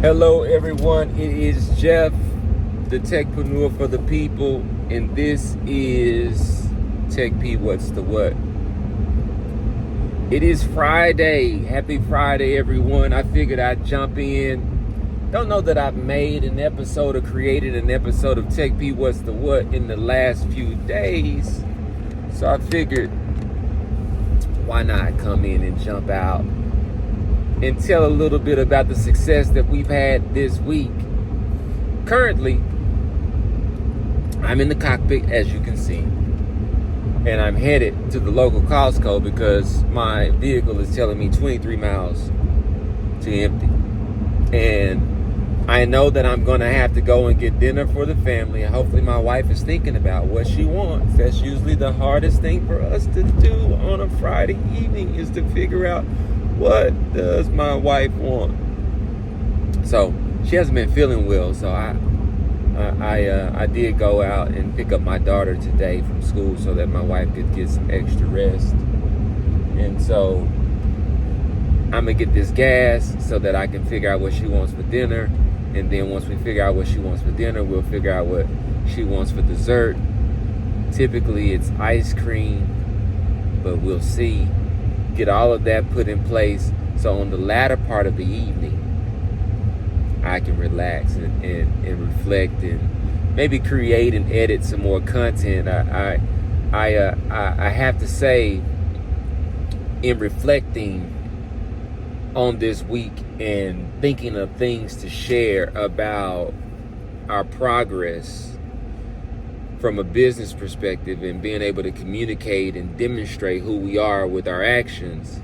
Hello everyone, it is Jeff, the techpreneur for the people, and this is TechP What's the What. It is Friday. Happy Friday everyone. I figured I'd jump in. Don't know that I've made an episode or created an episode of TechP What's the What in the last few days. So I figured, why not come in and jump out and tell a little bit about the success that we've had this week. Currently, I'm in the cockpit, as you can see, and I'm headed to the local Costco because my vehicle is telling me 23 miles to empty. And I know that I'm going to have to go and get dinner for the family, and hopefully my wife is thinking about what she wants. That's usually the hardest thing for us to do on a Friday evening, is to figure out, what does my wife want? So she hasn't been feeling well, so I did go out and pick up my daughter today from school so that my wife could get some extra rest. And so I'm gonna get this gas so that I can figure out what she wants for dinner. And then once we figure out what she wants for dinner, we'll figure out what she wants for dessert. Typically it's ice cream, but we'll see. Get all of that put in place so on the latter part of the evening I can relax and reflect and maybe create and edit some more content. I have to say, in reflecting on this week and thinking of things to share about our progress from a business perspective and being able to communicate and demonstrate who we are with our actions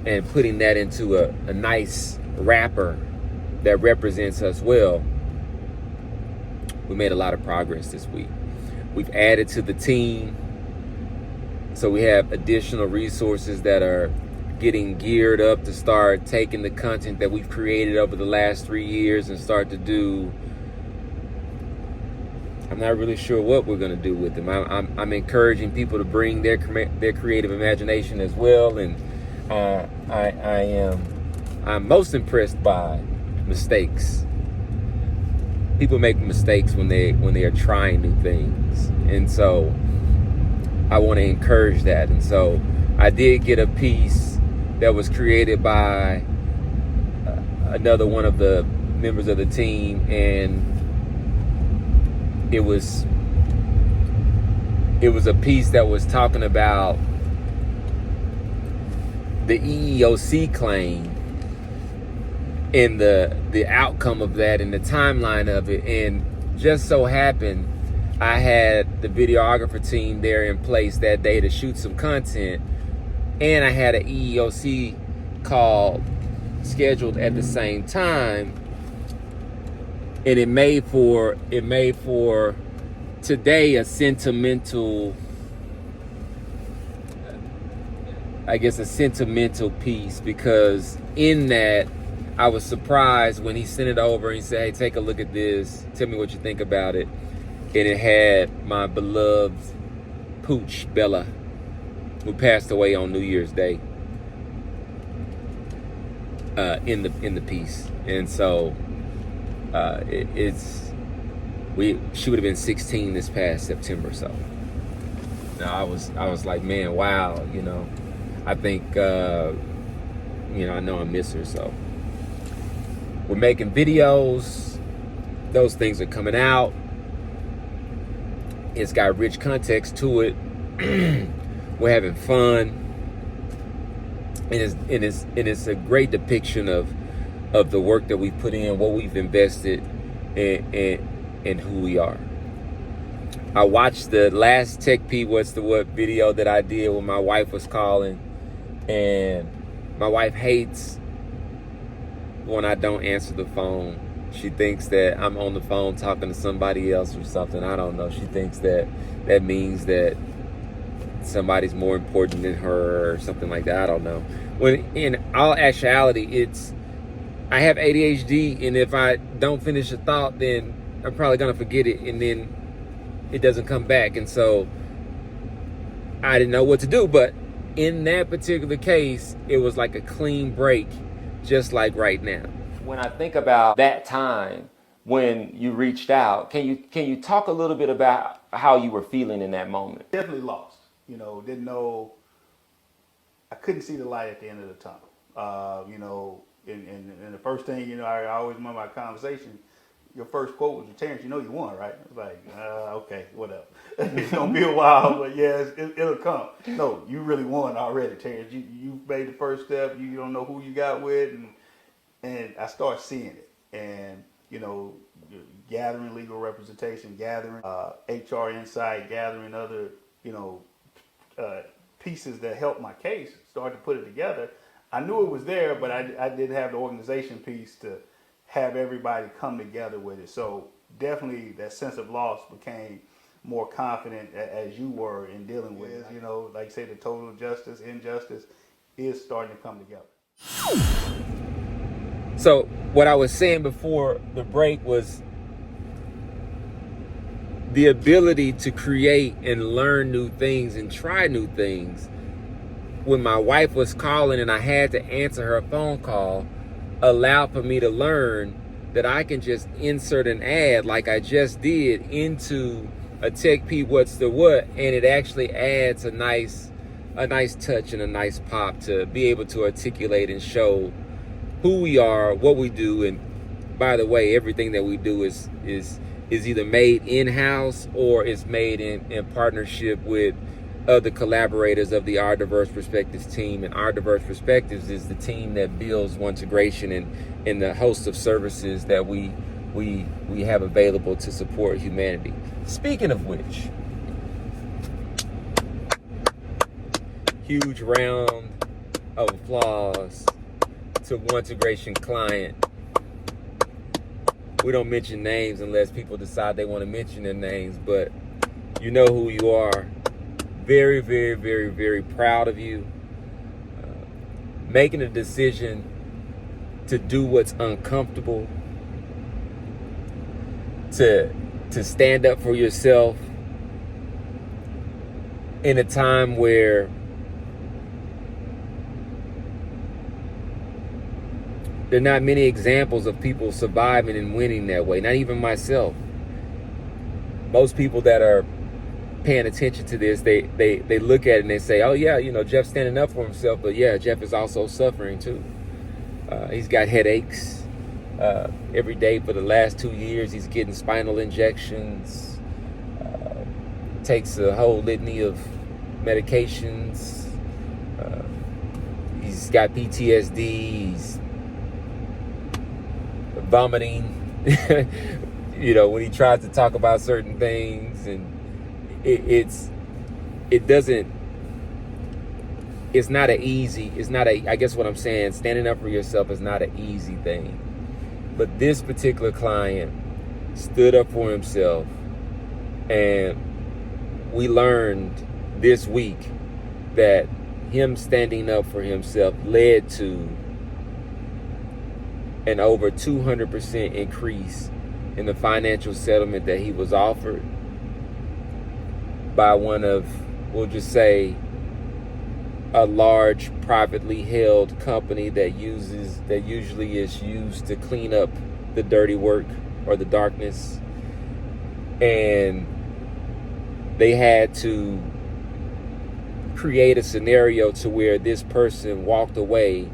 and putting that into a nice wrapper that represents us well, we made a lot of progress this week. We've added to the team, so we have additional resources that are getting geared up to start taking the content that we've created over the last 3 years and start to do. I'm not really sure what we're going to do with them. I'm encouraging people to bring their creative imagination as well, and I'm most impressed by mistakes. People make mistakes when they are trying new things, and so I want to encourage that. And so I did get a piece that was created by another one of the members of the team, and it was a piece that was talking about the EEOC claim and the outcome of that and the timeline of it. And just so happened I had the videographer team there in place that day to shoot some content, and I had an EEOC call scheduled at the same time. And it made for today a sentimental piece, because in that I was surprised when he sent it over and he said, hey, take a look at this, tell me what you think about it. And it had my beloved Pooch Bella, who passed away on New Year's Day, in the piece. And so she would have been 16 this past September. So I was like, man, wow, I think I know I miss her. So we're making videos, those things are coming out. It's got rich context to it. We're having fun, and it's a great depiction of the work that we've put in, what we've invested, and who we are. I watched the last TechP What's the What video that I did when my wife was calling, and my wife hates when I don't answer the phone. She thinks that I'm on the phone talking to somebody else or something. I don't know. She thinks that means that somebody's more important than her or something like that. I don't know. When in all actuality, I have ADHD, and if I don't finish a thought, then I'm probably gonna forget it, and then it doesn't come back. And so I didn't know what to do. But in that particular case, it was like a clean break, just like right now. when I think about that time when you reached out, can you talk a little bit about how you were feeling in that moment? Definitely lost. Didn't know. I couldn't see the light at the end of the tunnel. And the first thing, I always remember my conversation. Your first quote was, Terrence, you won, right? It's like, okay, whatever. It's gonna be a while, but yeah, it'll come. No, you really won already, Terrence. You made the first step. You don't know who you got with, and I started seeing it, and gathering legal representation, gathering HR insight, gathering other pieces that helped my case. Started to put it together. I knew it was there, but I didn't have the organization piece to have everybody come together with it. So definitely that sense of loss became more confident as you were in dealing with it. Like I say, the total justice, injustice is starting to come together. So what I was saying before the break was the ability to create and learn new things and try new things. When my wife was calling and I had to answer her phone call, allowed for me to learn that I can just insert an ad like I just did into a TechP What's the What, and it actually adds a nice touch and a nice pop to be able to articulate and show who we are, what we do. And by the way, everything that we do is either made in-house or is made in partnership with other collaborators of the Our Diverse Perspectives team. And Our Diverse Perspectives is the team that builds Ontegration and the host of services that we have available to support humanity. Speaking of which, huge round of applause to Ontegration client. We don't mention names unless people decide they want to mention their names, but you know who you are. Very, very, very, very proud of you. Making a decision to do what's uncomfortable, to stand up for yourself in a time where there are not many examples of people surviving and winning that way. Not even myself. Most people that are paying attention to this, they look at it and they say, oh yeah, Jeff's standing up for himself, but yeah, Jeff is also suffering too. He's got headaches every day for the last 2 years. He's getting spinal injections, takes a whole litany of medications. He's got PTSD, he's vomiting when he tries to talk about certain things, and it's not I guess what I'm saying, standing up for yourself is not an easy thing. But this particular client stood up for himself, and we learned this week that him standing up for himself led to an over 200% increase in the financial settlement that he was offered by one of, we'll just say, a large privately held company that usually is used to clean up the dirty work or the darkness. And they had to create a scenario to where this person walked away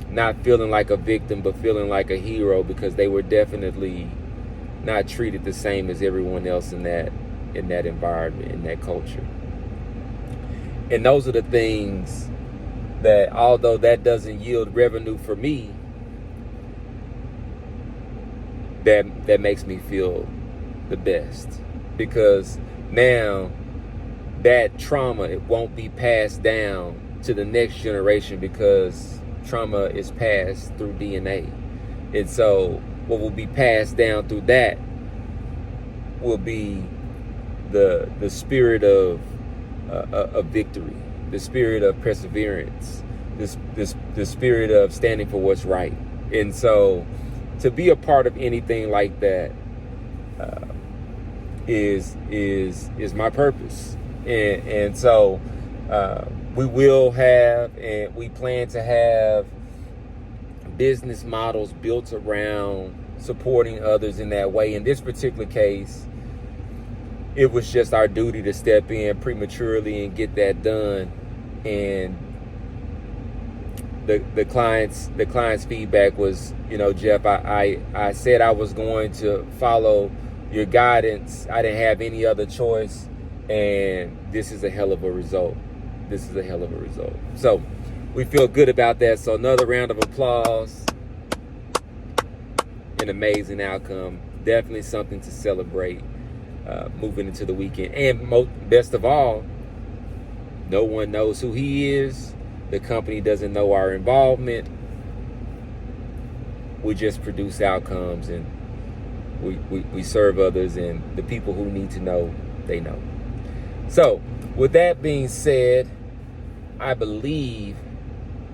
not feeling like a victim, but feeling like a hero, because they were definitely not treated the same as everyone else in that environment, in that culture. And those are the things that, although that doesn't yield revenue for me, that makes me feel the best, because now that trauma, it won't be passed down to the next generation, because trauma is passed through DNA. And so what will be passed down through that will be the spirit of victory, the spirit of perseverance, the spirit of standing for what's right. And so to be a part of anything like that is my purpose. And so we will have, and we plan to have, business models built around supporting others in that way. In this particular case, it was just our duty to step in prematurely and get that done. And the client's feedback was, Jeff, I said I was going to follow your guidance. I didn't have any other choice, and this is a hell of a result. So we feel good about that. So another round of applause. An amazing outcome. Definitely something to celebrate moving into the weekend. And best of all, no one knows who he is. The company doesn't know our involvement. We just produce outcomes, and we serve others, and the people who need to know, they know. So with that being said, I believe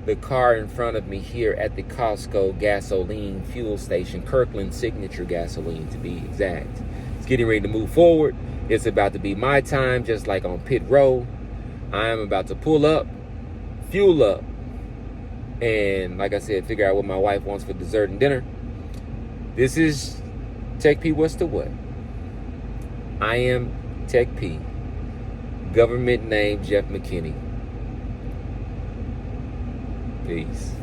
the car in front of me here at the Costco gasoline fuel station, Kirkland Signature Gasoline to be exact, it's getting ready to move forward. It's about to be my time, just like on pit row. I am about to pull up, fuel up, and like I said, figure out what my wife wants for dessert and dinner. This is TechP What's the What. I am TechP. Government name Jeff McKinney. Peace.